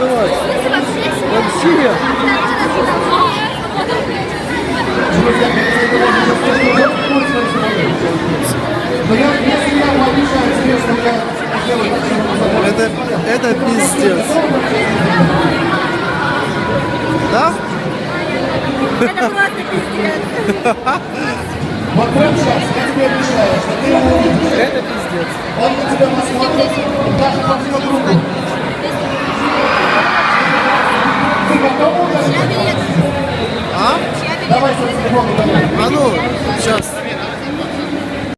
давай. Вообще. Это пиздец. Да? Это просто пиздец. Вот прямо сейчас, я тебе обещаю, что ты его увидишь. Это пиздец. Он на тебя посмотрит, даже по всему другу. Ты готов уже? А? Давай со телефона. А ну, сейчас.